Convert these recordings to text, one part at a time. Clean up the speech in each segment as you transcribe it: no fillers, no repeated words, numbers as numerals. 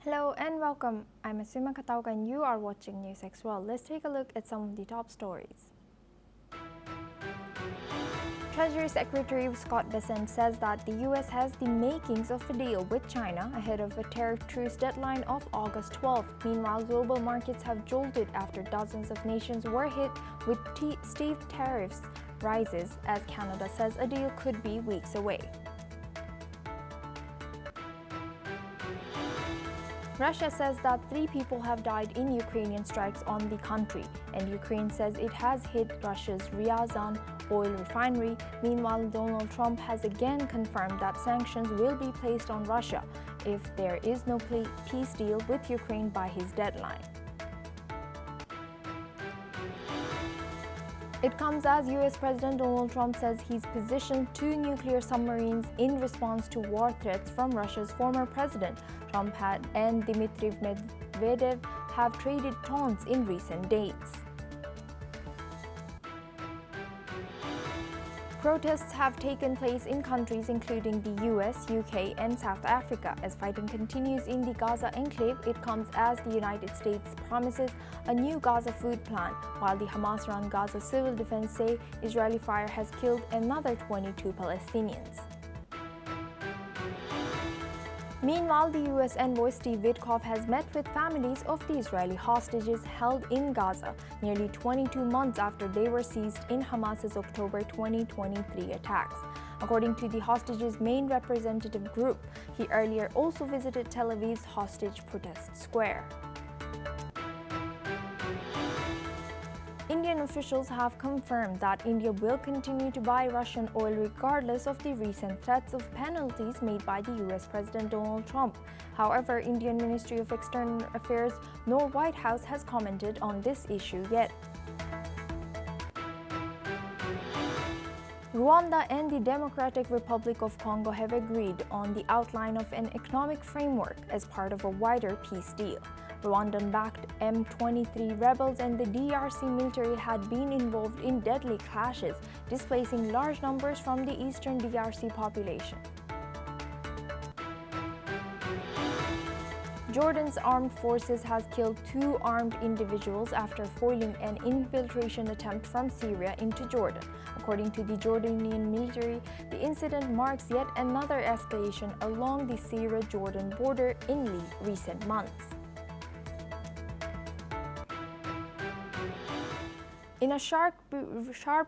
Hello and welcome. I'm Asuma Katauka and you are watching NewsX World. Let's take a look at some of the top stories. Treasury Secretary Scott Bessent says that the US has the makings of a deal with China ahead of a tariff truce deadline of August 12. Meanwhile, global markets have jolted after dozens of nations were hit with steep tariffs rises as Canada says a deal could be weeks away. Russia says that 3 people have died in Ukrainian strikes on the country, and Ukraine says it has hit Russia's Ryazan oil refinery. Meanwhile, Donald Trump has again confirmed that sanctions will be placed on Russia if there is no peace deal with Ukraine by his deadline. It comes as US President Donald Trump says he's positioned 2 nuclear submarines in response to war threats from Russia's former president. Trump and Dmitry Medvedev have traded taunts in recent days. Protests have taken place in countries including the US, UK, and South Africa. As fighting continues in the Gaza enclave, it comes as the United States promises a new Gaza food plan, while the Hamas-run Gaza Civil Defense say Israeli fire has killed another 22 Palestinians. Meanwhile, the U.S. envoy Steve Witkoff has met with families of the Israeli hostages held in Gaza nearly 22 months after they were seized in Hamas's October 2023 attacks. According to the hostages' main representative group, he earlier also visited Tel Aviv's hostage protest square. Indian officials have confirmed that India will continue to buy Russian oil regardless of the recent threats of penalties made by the US President Donald Trump. However, Indian Ministry of External Affairs nor White House has commented on this issue yet. Rwanda and the Democratic Republic of Congo have agreed on the outline of an economic framework as part of a wider peace deal. Rwandan-backed M23 rebels and the DRC military had been involved in deadly clashes, displacing large numbers from the eastern DRC population. Jordan's armed forces has killed 2 armed individuals after foiling an infiltration attempt from Syria into Jordan. According to the Jordanian military, the incident marks yet another escalation along the Syria-Jordan border in recent months. In a sharp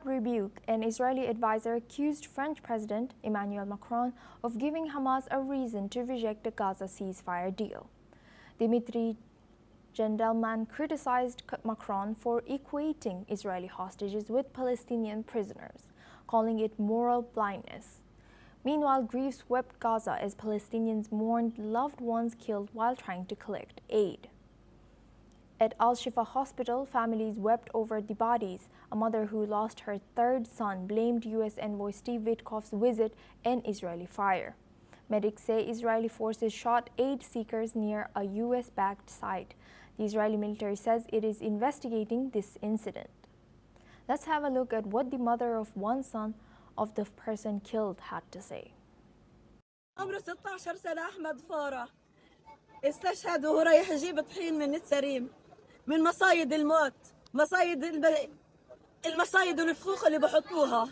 rebuke, an Israeli advisor accused French President Emmanuel Macron of giving Hamas a reason to reject the Gaza ceasefire deal. Dimitri Gendelman criticized Macron for equating Israeli hostages with Palestinian prisoners, calling it moral blindness. Meanwhile, grief swept Gaza as Palestinians mourned loved ones killed while trying to collect aid. At Al-Shifa Hospital, families wept over the bodies. A mother who lost her 3rd son blamed U.S. envoy Steve Witkoff's visit and Israeli fire. Medics say Israeli forces shot aid seekers near a U.S.-backed site. The Israeli military says it is investigating this incident. Let's have a look at what the mother of one son of the person killed had to say. عمره 16 سنة أحمد فارة استشهد وهو رايح يجيب طحين من السريم من مصايد الموت المصايد والفخوخ اللي بحطوها.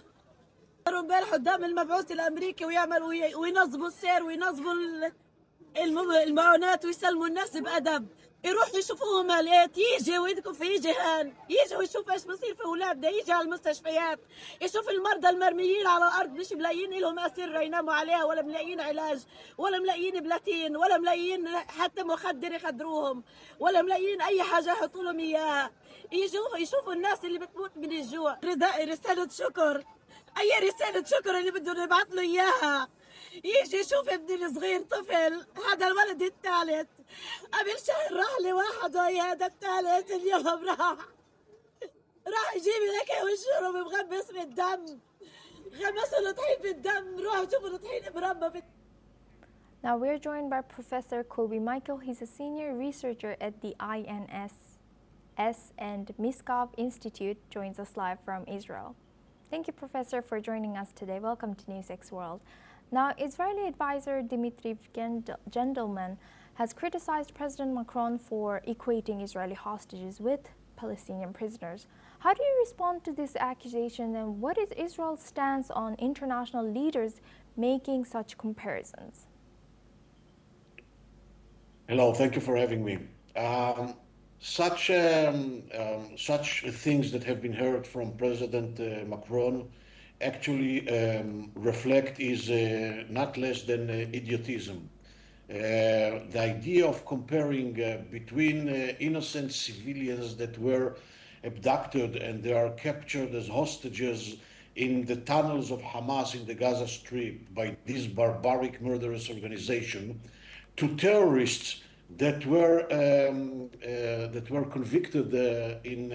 صاروا امبارح قدام المبعوث الأمريكي وينظموا السير وينظموا المعونات ويسلموا الناس بأدب. يروحوا يشوفوهم مالات يجي ويدكم في جهان يجي ويشوف ايش بصير في اولادنا يجي على المستشفيات يشوف المرضى المرميين على الارض مش ملاقيين لهم اسره يناموا عليها ولا ملاقيين علاج ولا ملاقيين بلاتين ولا ملاقيين حتى مخدر يخدروهم ولا ملاقيين اي حاجه يحطوا لهم اياها يجوا يشوفوا الناس اللي بتموت من الجوع. رساله شكر اي رساله شكر اللي بدهم نبعث له اياها. يجي يشوف ابني الصغير طفل هذا الولد الثالث قبل شهر راح لواحد وهي هذا الثالث اليوم راح يجيب الاكل والشرب مغمس بالدم غمسوا الطحين بالدم روحوا شوفوا الطحين مربى في. Now we're joined by Professor Kobe Michael. He's a senior researcher at the INSS and Miskov Institute, joins us live from Israel. Thank you, Professor, for joining us today. Welcome to NewsX World. Now, Israeli advisor Dmitry Gendelman has criticized President Macron for equating Israeli hostages with Palestinian prisoners. How do you respond to this accusation, and what is Israel's stance on international leaders making such comparisons? Hello, thank you for having me. Such things that have been heard from President Macron actually reflect is not less than idiotism. The idea of comparing between innocent civilians that were abducted and they are captured as hostages in the tunnels of Hamas in the Gaza Strip by this barbaric murderous organization to terrorists that were convicted in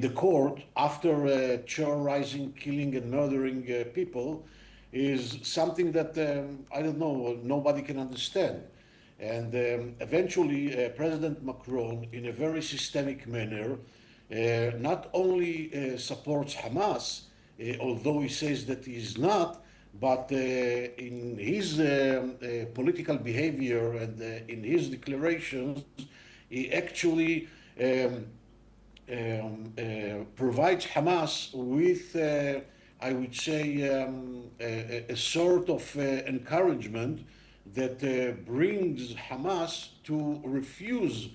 the court after terrorizing, killing, and murdering people is something that I don't know, nobody can understand. And eventually, President Macron, in a very systemic manner, not only supports Hamas, although he says that he is not, but in his political behavior and in his declarations, he actually provides Hamas with, I would say, a sort of encouragement that brings Hamas to refuse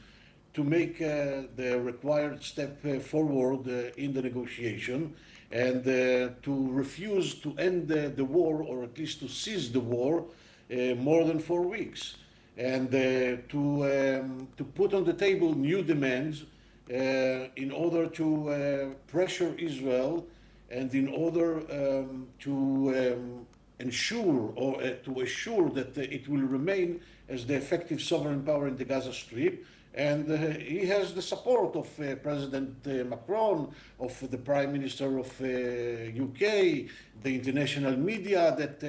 to make the required step forward in the negotiation and to refuse to end the war, or at least to cease the war, more than 4 weeks, and to put on the table new demands in order to pressure Israel and in order to ensure or to assure that it will remain as the effective sovereign power in the Gaza Strip. And he has the support of President Macron, of the Prime Minister of UK, the international media that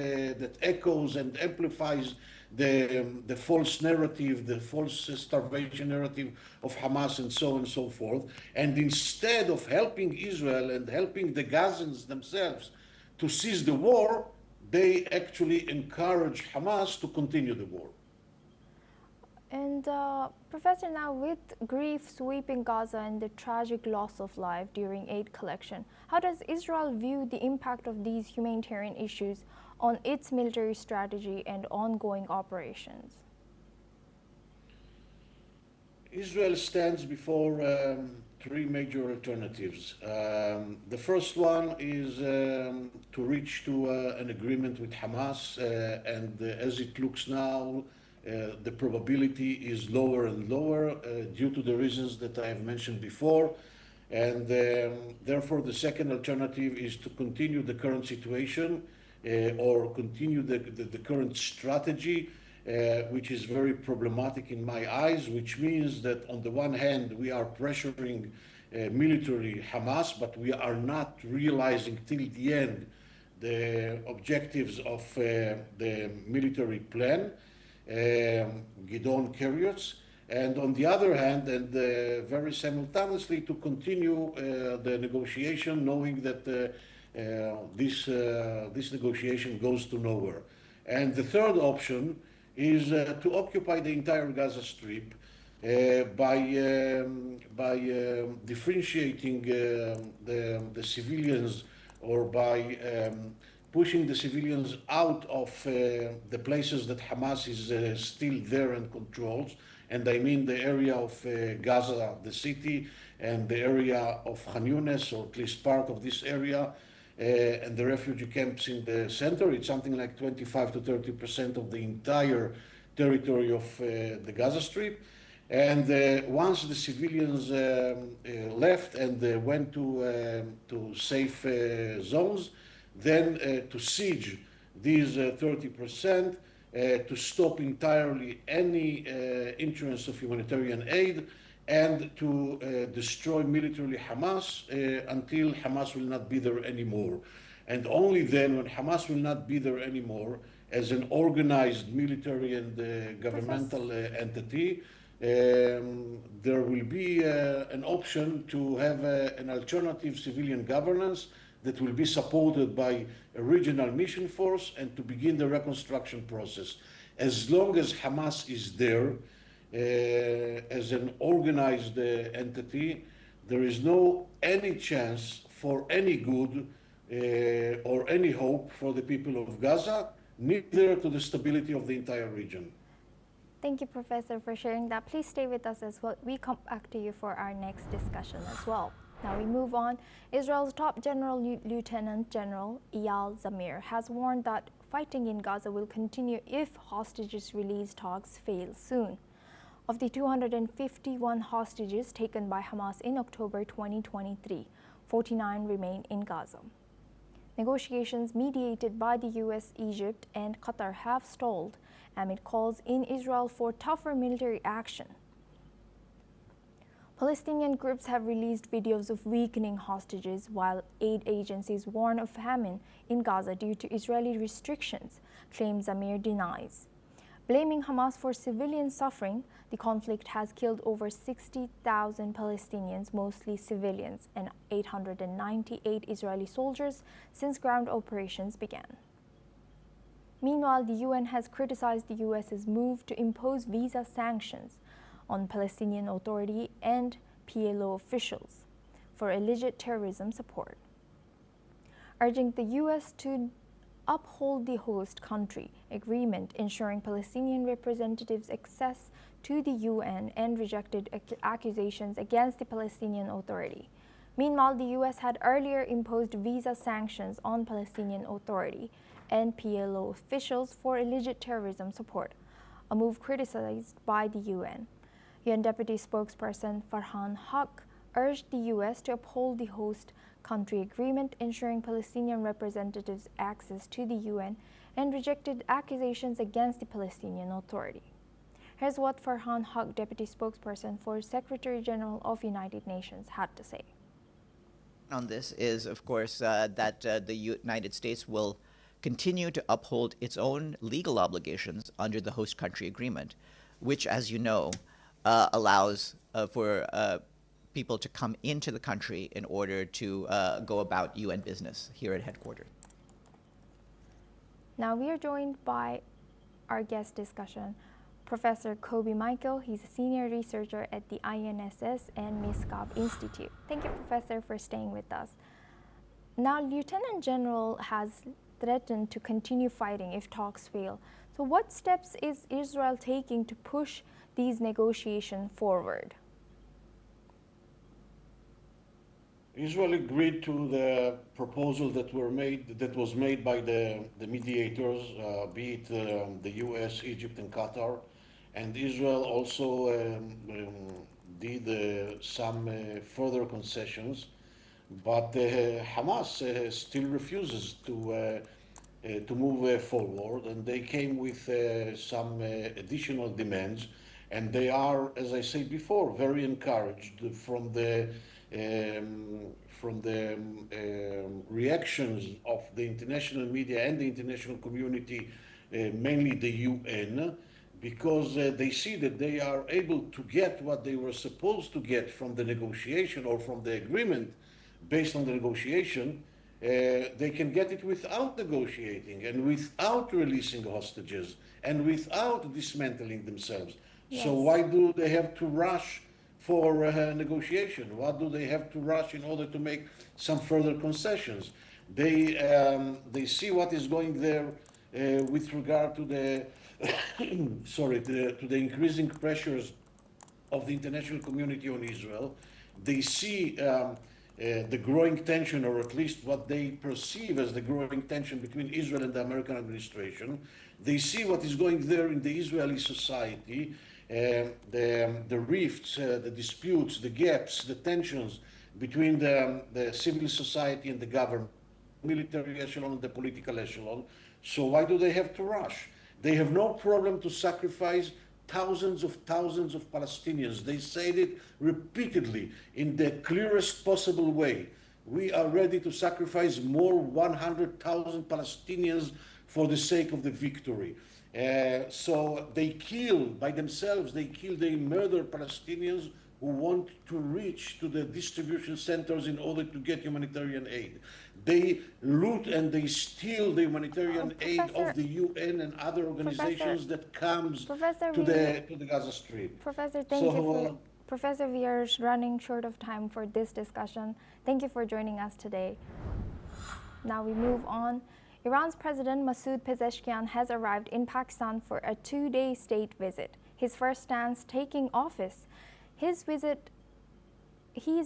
echoes and amplifies the false narrative, the false starvation narrative of Hamas, and so on and so forth. And instead of helping Israel and helping the Gazans themselves to cease the war, they actually encourage Hamas to continue the war. And Professor, now with grief sweeping Gaza and the tragic loss of life during aid collection, how does Israel view the impact of these humanitarian issues on its military strategy and ongoing operations? Israel stands before three major alternatives. The first one is to reach to an agreement with Hamas, and as it looks now, the probability is lower and lower due to the reasons that I have mentioned before. And therefore, the second alternative is to continue the current situation or continue the current strategy, which is very problematic in my eyes, which means that on the one hand, we are pressuring militarily Hamas, but we are not realizing till the end the objectives of the military plan. Gidon Chariots, and on the other hand, and very simultaneously, to continue the negotiation, knowing that this negotiation goes to nowhere. And the third option is to occupy the entire Gaza Strip by differentiating the civilians, or by pushing the civilians out of the places that Hamas is still there and controls. And I mean the area of Gaza, the city, and the area of Khan Yunis, or at least part of this area, and the refugee camps in the center. It's something like 25 to 30% of the entire territory of the Gaza Strip. And once the civilians left and went to safe zones, then to siege these 30%, to stop entirely any entrance of humanitarian aid, and to destroy militarily Hamas until Hamas will not be there anymore. And only then, when Hamas will not be there anymore as an organized military and governmental entity, there will be an option to have an alternative civilian governance that will be supported by a regional mission force and to begin the reconstruction process. As long as Hamas is there as an organized entity, there is no any chance for any good or any hope for the people of Gaza, neither to the stability of the entire region. Thank you, Professor, for sharing that. Please stay with us as well. We come back to you for our next discussion as well. Now we move on. Israel's top general, Lieutenant General Eyal Zamir, has warned that fighting in Gaza will continue if hostages release talks fail soon. Of the 251 hostages taken by Hamas in October 2023, 49 remain in Gaza. Negotiations mediated by the US, Egypt, and Qatar have stalled amid calls in Israel for tougher military action. Palestinian groups have released videos of weakening hostages, while aid agencies warn of famine in Gaza due to Israeli restrictions, claims Zamir denies. Blaming Hamas for civilian suffering, the conflict has killed over 60,000 Palestinians, mostly civilians, and 898 Israeli soldiers since ground operations began. Meanwhile, the UN has criticized the US's move to impose visa sanctions on Palestinian Authority and PLO officials for alleged terrorism support, urging the US to uphold the host country agreement ensuring Palestinian representatives' access to the UN and rejected accusations against the Palestinian Authority. Meanwhile, the US had earlier imposed visa sanctions on Palestinian Authority and PLO officials for alleged terrorism support, a move criticized by the UN. UN Deputy Spokesperson Farhan Haq urged the US to uphold the host country agreement ensuring Palestinian representatives' access to the UN and rejected accusations against the Palestinian Authority. Here's what Farhan Haq, Deputy Spokesperson for Secretary General of United Nations, had to say. On this is, of course, that the United States will continue to uphold its own legal obligations under the host country agreement, which, as you know, allows for people to come into the country in order to go about UN business here at headquarters. Now we are joined by our guest discussion, Professor Kobe Michael. He's a senior researcher at the INSS and MISCOP Institute. Thank you, Professor, for staying with us. Now, Lieutenant General has threatened to continue fighting if talks fail. So what steps is Israel taking to push these negotiations forward? Israel agreed to the proposal that was made by the mediators, be it the US, Egypt, and Qatar, and Israel also did some further concessions, but Hamas still refuses to move forward, and they came with some additional demands, and they are, as I said before, very encouraged from the reactions of the international media and the international community, mainly the UN, because they see that they are able to get what they were supposed to get from the negotiation or from the agreement based on the negotiation. They can get it without negotiating and without releasing hostages and without dismantling themselves. Yes. So why do they have to rush for negotiation? What do they have to rush in order to make some further concessions? They see what is going there with regard to the to the increasing pressures of the international community on Israel. They see the growing tension, or at least what they perceive as the growing tension between Israel and the American administration. They see what is going there in the Israeli society, the rifts, the disputes, the gaps, the tensions between the civil society and the government, military echelon and the political echelon. So why do they have to rush? They have no problem to sacrifice thousands of Palestinians. They said it repeatedly in the clearest possible way. We are ready to sacrifice more 100,000 Palestinians for the sake of the victory. So they kill by themselves, they murder Palestinians who want to reach to the distribution centers in order to get humanitarian aid. They loot and they steal the humanitarian aid of the UN and other organizations that comes to the Gaza Strip. Professor, we are running short of time for this discussion. Thank you for joining us today. Now we move on. Iran's President Masoud Pezeshkian has arrived in Pakistan for a 2-day state visit, his first since taking office. He is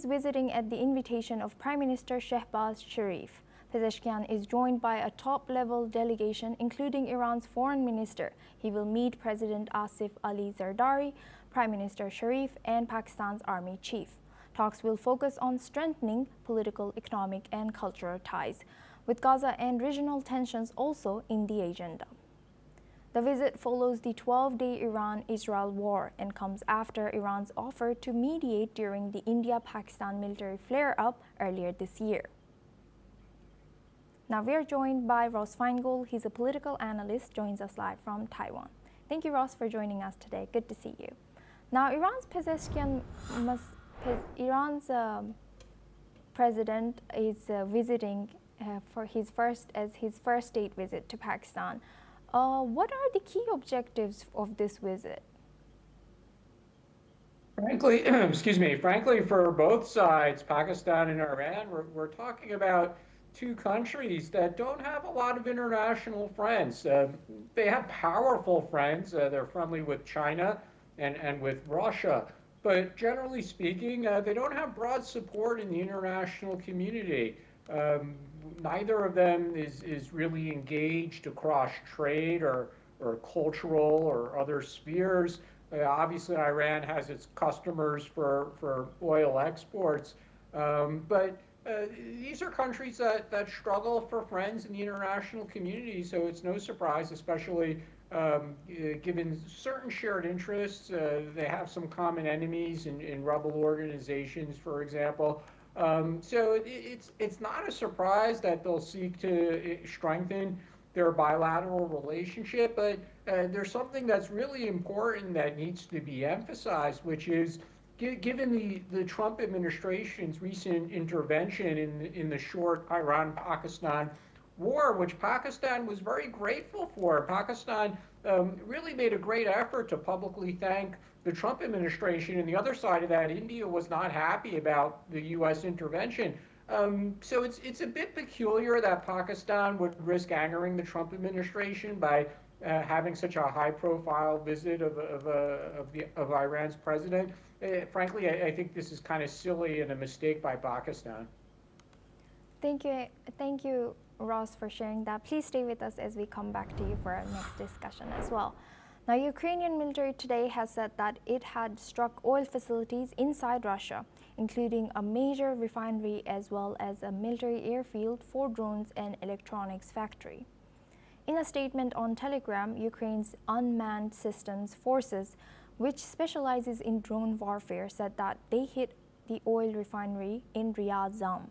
visiting at the invitation of Prime Minister Shehbaz Sharif. Pezeshkian is joined by a top-level delegation, including Iran's foreign minister. He will meet President Asif Ali Zardari, Prime Minister Sharif, and Pakistan's army chief. Talks will focus on strengthening political, economic, and cultural ties, with Gaza and regional tensions also in the agenda. The visit follows the 12-day Iran-Israel war and comes after Iran's offer to mediate during the India-Pakistan military flare-up earlier this year. Now we are joined by Ross Feingold. He's a political analyst, joins us live from Taiwan. Thank you, Ross, for joining us today. Good to see you. Now, Iran's president is visiting for his first state visit to Pakistan. What are the key objectives of this visit? Frankly, frankly, for both sides, Pakistan and Iran, we're talking about two countries that don't have a lot of international friends. They have powerful friends. They're friendly with China and with Russia. But generally speaking, they don't have broad support in the international community. Neither of them is really engaged across trade or cultural or other spheres. Obviously, Iran has its customers for oil exports, but these are countries that struggle for friends in the international community, so it's no surprise, especially given certain shared interests. They have some common enemies in rebel organizations, for example. So it's not a surprise that they'll seek to strengthen their bilateral relationship, but there's something that's really important that needs to be emphasized, which is given the Trump administration's recent intervention in the short Iran-Pakistan war, which Pakistan was very grateful for. Pakistan really made a great effort to publicly thank the Trump administration, and the other side of that, India was not happy about the U.S. intervention. So it's a bit peculiar that Pakistan would risk angering the Trump administration by having such a high-profile visit of Iran's president. Frankly, I think this is kind of silly and a mistake by Pakistan. Thank you, Ross, for sharing that. Please stay with us as we come back to you for our next discussion as well. Now, Ukrainian military today has said that it had struck oil facilities inside Russia, including a major refinery as well as a military airfield for drones and electronics factory. In a statement on Telegram, Ukraine's Unmanned Systems Forces, which specializes in drone warfare, said that they hit the oil refinery in Ryazan,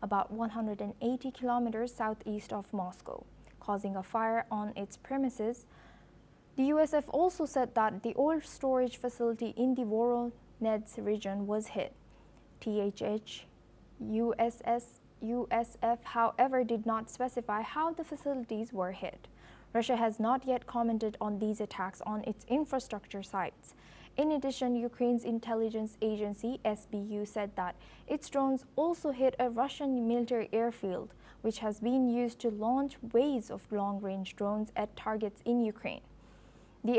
about 180 kilometers southeast of Moscow, causing a fire on its premises. The USF also said that the oil storage facility in the Voronezh region was hit. THH USF, however, did not specify how the facilities were hit. Russia has not yet commented on these attacks on its infrastructure sites. In addition, Ukraine's intelligence agency, SBU, said that its drones also hit a Russian military airfield, which has been used to launch waves of long-range drones at targets in Ukraine. The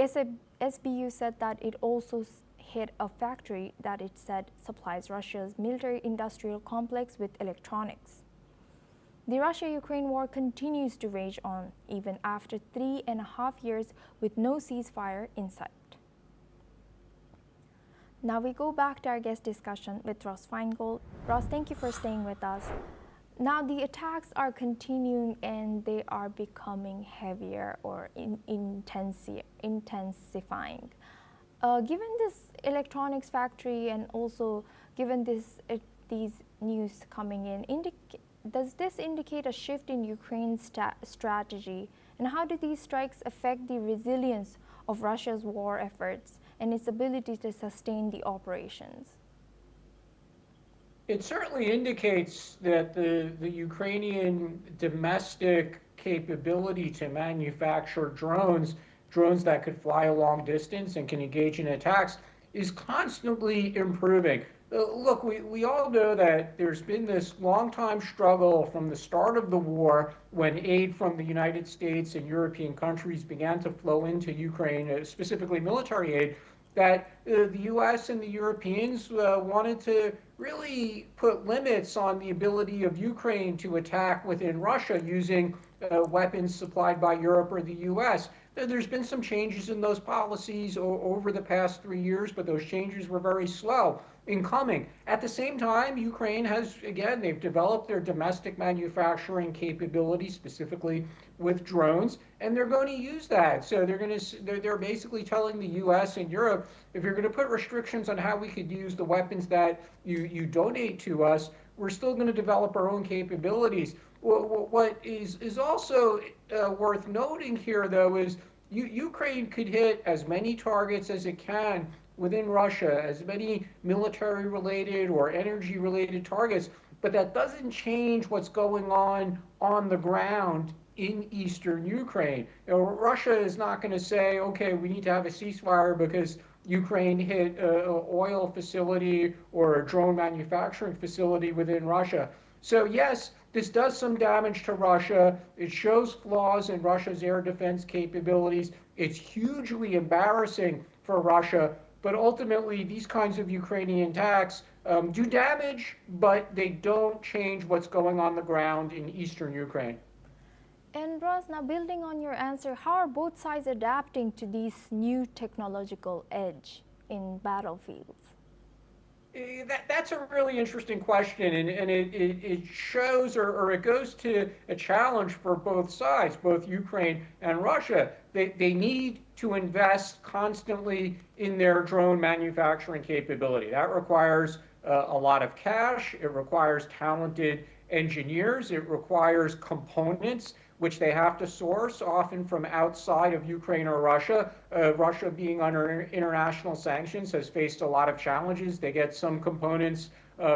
SBU said that it also hit a factory that it said supplies Russia's military-industrial complex with electronics. The Russia-Ukraine war continues to rage on, even after 3.5 years with no ceasefire in sight. Now we go back to our guest discussion with Ross Feingold. Ross, thank you for staying with us. Now the attacks are continuing and they are becoming heavier or intensifying. Given this electronics factory and also given these news coming in, does this indicate a shift in Ukraine's strategy? And how do these strikes affect the resilience of Russia's war efforts and its ability to sustain the operations? It certainly indicates that the Ukrainian domestic capability to manufacture drones that could fly a long distance and can engage in attacks, is constantly improving. Look, we all know that there's been this long time struggle from the start of the war when aid from the United States and European countries began to flow into Ukraine, specifically military aid, that the US and the Europeans wanted to really put limits on the ability of Ukraine to attack within Russia using weapons supplied by Europe or the US. There's been some changes in those policies over the past 3 years, but those changes were very slow in coming. At the same time, Ukraine has, again, they've developed their domestic manufacturing capabilities, specifically with drones, and they're going to use that. So they're basically telling the US and Europe, if you're going to put restrictions on how we could use the weapons that you donate to us, we're still going to develop our own capabilities. What is also worth noting here, though, is Ukraine could hit as many targets as it can within Russia, as many military-related or energy-related targets, but that doesn't change what's going on the ground in eastern Ukraine. Russia is not going to say, okay, we need to have a ceasefire because Ukraine hit an oil facility or a drone manufacturing facility within Russia. So yes, this does some damage to Russia. It shows flaws in Russia's air defense capabilities. It's hugely embarrassing for Russia, but ultimately these kinds of Ukrainian attacks do damage, but they don't change what's going on the ground in eastern Ukraine. And Ross, now building on your answer, how are both sides adapting to this new technological edge in battlefields? That's a really interesting question, and it shows or it goes to a challenge for both sides, both Ukraine and Russia. They need to invest constantly in their drone manufacturing capability. That requires a lot of cash. It requires talented engineers. It requires components which they have to source, often from outside of Ukraine or Russia. Russia, being under international sanctions, has faced a lot of challenges. They get some components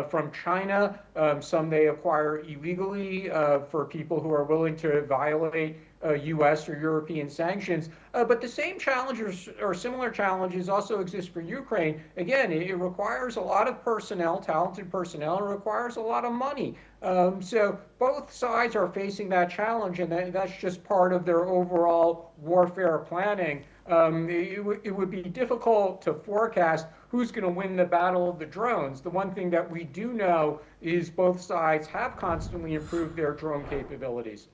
from China, some they acquire illegally for people who are willing to violate US or European sanctions. But the same challenges or similar challenges also exist for Ukraine. Again, it requires a lot of personnel, talented personnel, and it requires a lot of money. So both sides are facing that challenge, and that's just part of their overall warfare planning. It would be difficult to forecast who's going to win the battle of the drones. The one thing that we do know is both sides have constantly improved their drone capabilities.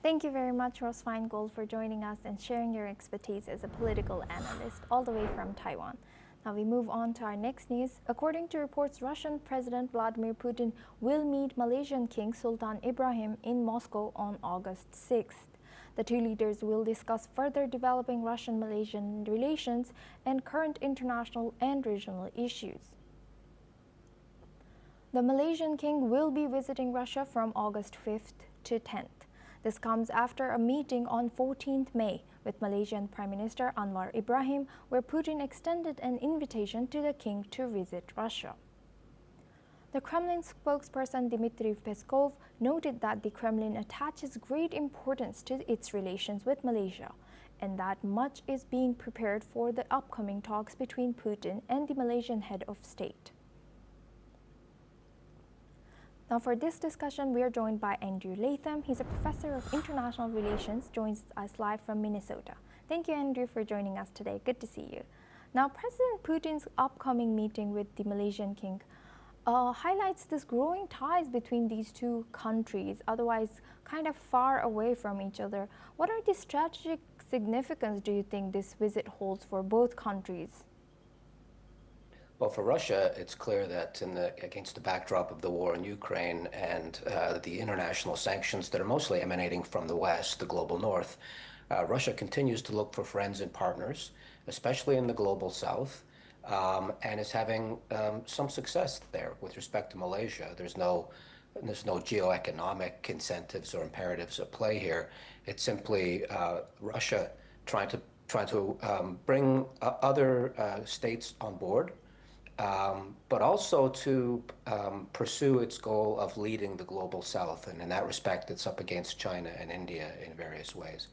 Thank you very much, Ross Feingold, for joining us and sharing your expertise as a political analyst all the way from Taiwan. Now we move on to our next news. According to reports, Russian President Vladimir Putin will meet Malaysian King Sultan Ibrahim in Moscow on August 6th. The two leaders will discuss further developing Russian-Malaysian relations and current international and regional issues. The Malaysian King will be visiting Russia from August 5th to 10th. This comes after a meeting on 14th May with Malaysian Prime Minister Anwar Ibrahim, where Putin extended an invitation to the king to visit Russia. The Kremlin spokesperson Dmitry Peskov noted that the Kremlin attaches great importance to its relations with Malaysia, and that much is being prepared for the upcoming talks between Putin and the Malaysian head of state. Now for this discussion, we are joined by Andrew Latham. He's a professor of international relations, joins us live from Minnesota. Thank you, Andrew, for joining us today. Good to see you. Now, President Putin's upcoming meeting with the Malaysian king highlights this growing ties between these two countries, otherwise kind of far away from each other. What are the strategic significance do you think this visit holds for both countries? Well, for Russia, it's clear that against the backdrop of the war in Ukraine and the international sanctions that are mostly emanating from the West, the global North, Russia continues to look for friends and partners, especially in the global South, and is having some success there with respect to Malaysia. There's no geoeconomic incentives or imperatives at play here. It's simply Russia trying to trying to bring other states on board, but also to pursue its goal of leading the global south. And in that respect, it's up against China and India in various ways.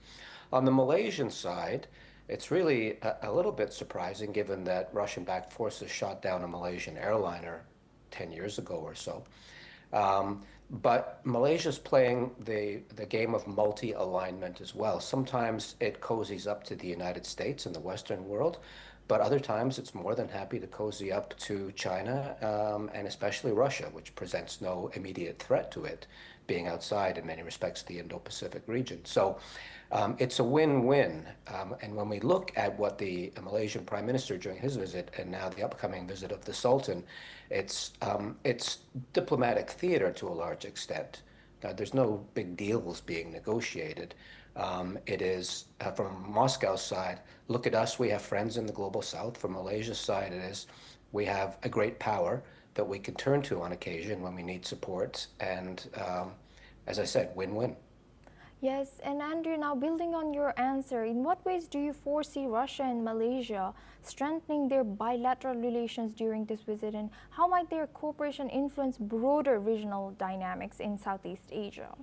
On the Malaysian side, it's really a little bit surprising given that Russian-backed forces shot down a Malaysian airliner 10 years ago or so. But Malaysia's playing the game of multi-alignment as well. Sometimes it cozies up to the United States and the Western world, but other times it's more than happy to cozy up to China and especially Russia, which presents no immediate threat to it, being outside in many respects the Indo-Pacific region. So it's a win-win. And when we look at what the Malaysian Prime Minister during his visit and now the upcoming visit of the Sultan, it's diplomatic theater to a large extent. There's no big deals being negotiated. It is, from Moscow's side, look at us, we have friends in the global south. From Malaysia's side, it is, we have a great power that we can turn to on occasion when we need support. And as I said, win-win. Yes, and Andrew, now building on your answer, in what ways do you foresee Russia and Malaysia strengthening their bilateral relations during this visit, and how might their cooperation influence broader regional dynamics in Southeast Asia?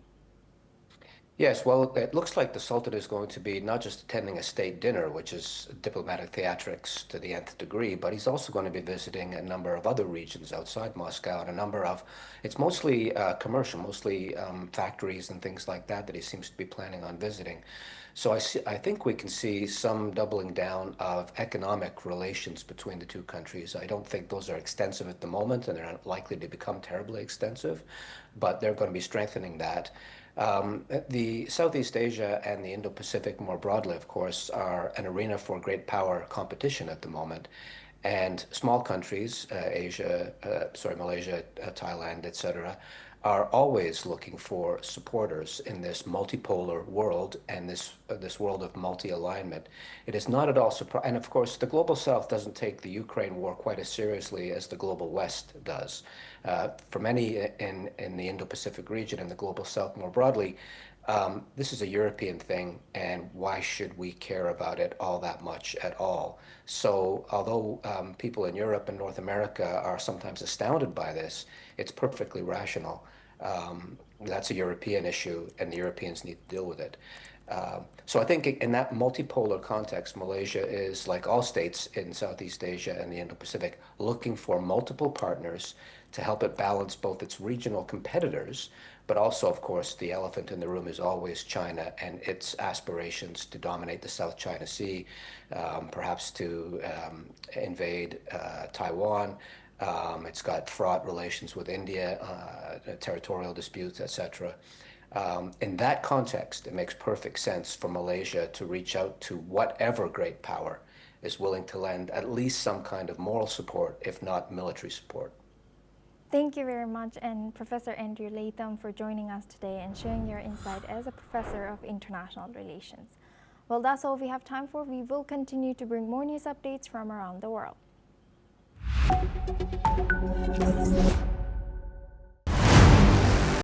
Yes, well, it looks like the Sultan is going to be not just attending a state dinner, which is diplomatic theatrics to the nth degree, but he's also going to be visiting a number of other regions outside Moscow and a number of, it's mostly commercial, mostly factories and things like that he seems to be planning on visiting. So I think we can see some doubling down of economic relations between the two countries. I don't think those are extensive at the moment, and they're not likely to become terribly extensive, but they're going to be strengthening that. The Southeast Asia and the Indo-Pacific more broadly, of course, are an arena for great power competition at the moment. And small countries, Malaysia, Thailand, etc., are always looking for supporters in this multipolar world and this world of multi-alignment. It is not at all surprising. And of course, the global south doesn't take the Ukraine war quite as seriously as the global west does. For many in the Indo-Pacific region and the global south more broadly, this is a European thing, and why should we care about it all that much at all? So although people in Europe and North America are sometimes astounded by this, it's perfectly rational. That's a European issue, and the Europeans need to deal with it. So I think in that multipolar context, Malaysia is, like all states in Southeast Asia and the Indo-Pacific, looking for multiple partners to help it balance both its regional competitors, but also, of course, the elephant in the room is always China and its aspirations to dominate the South China Sea, perhaps to invade Taiwan. It's got fraught relations with India, territorial disputes, etc. In that context, it makes perfect sense for Malaysia to reach out to whatever great power is willing to lend at least some kind of moral support, if not military support. Thank you very much, and Professor Andrew Latham, for joining us today and sharing your insight as a professor of international relations. Well, that's all we have time for. We will continue to bring more news updates from around the world.